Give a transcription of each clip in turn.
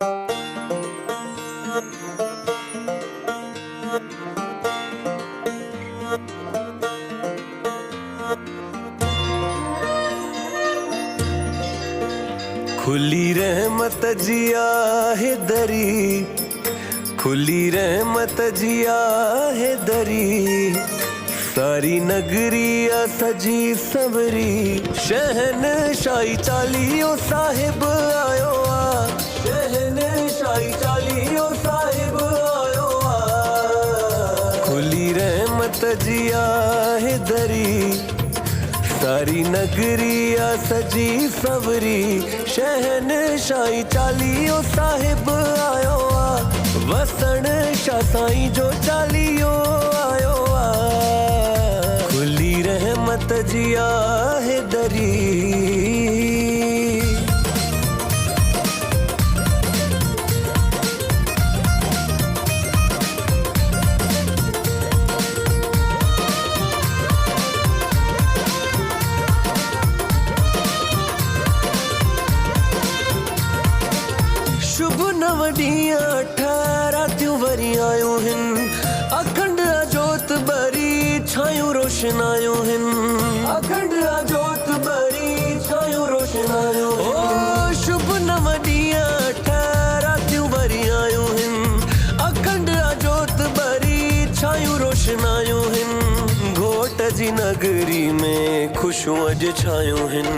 खुली रहमत जिया है दरी, खुली रहमत जिया है दरी, सारी नगरिया सजी सवरी, शहनशाही चालियो साहिब आयो आ, शहनशाही चालियो साहिब आयो आ। खुली रहमत जिया है दरी, सारी नगरिया सजी सवरी, शहनशाही चालियो साहिब आयो आ, वसण शाह साईं जो चालियो आयो आ। खुली रहमत जिया है दरी। शुभ नवडिया 18 त्यों वरी आयो हिन, अखंड जोत बरी छायूं रोशनायो हिन, अखंड जोत बरी छायूं रोशनायो। ओ शुभ नवडिया 18 त्यों वरी आयो हिन, अखंड जोत बरी छायूं रोशनायो हिन, घोट जी नगरी में खुशियों अज छायो हिन।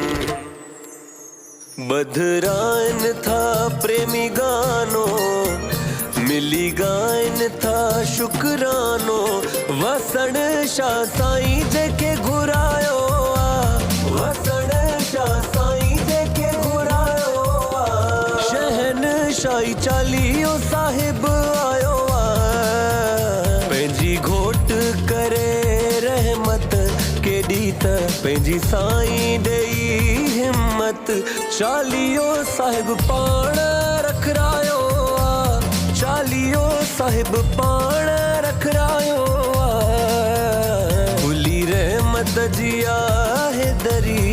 बधराइन था प्रेमी गानो, मिली गाइन था शुक्रानो, वसण शाह साईं जेके घुरायो आ, वसण शाह साईं जेके घुरायो आ। शहनशाही चालियो साहिब आयो आ, पंहिंजी घोट करे रहमत केॾी त पंहिंजी साईं ॾेई हिम्मत, चालियो साहिब पाण रखरायो आ, चालियो साहिब पाण रखरायो आ। खुली रहमत जिया है दरी।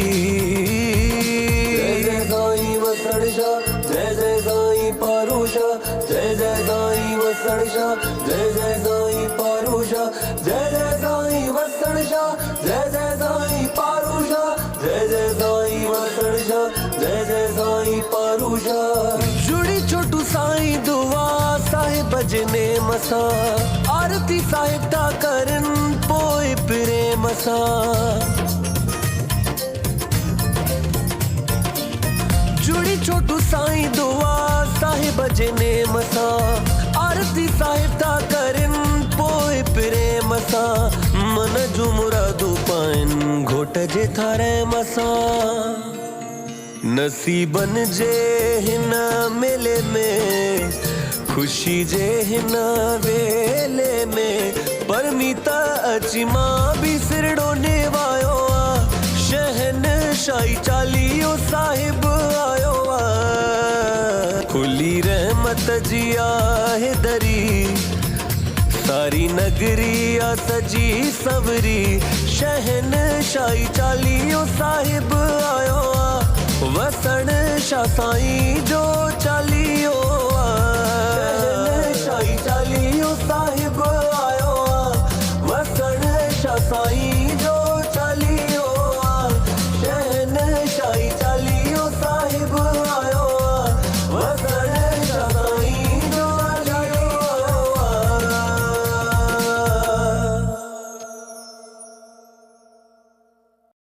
जय जय साईं वसण शाह, जय जय साईं पारू शाह, जय जय साईं वसण शाह, जय जय साईं पारू शाह, जय जय साईं वसण शाह, जय जय साईं पारू शाह, जय जय साईं वसण शाह, जय जय साईं पारू शाह। जुड़ी छोटू साईं दुआ साहिब जने मसा, आरती साहिब ता करन पोए प्रेम सा। जुड़ी छोटू साईं दुआ साहिब जने मसा, आरती साहिब ता करन पोए प्रेम सा, मन जूं मुरादूं पाइन घोट जे थारे मसा। नसीबन जे हिन मेले में, खुशी जे हिन वेले में, परमीता अची मां बि सिरड़ो नेवायो आ, शहनशाही चालियो साहिब आयो आ। खुली रहमत जिया है दरी, सारी नगरिया सजी सवरी, शहनशाही चालियो साहिब आयो आ, वसण शाह साईं जो चालियो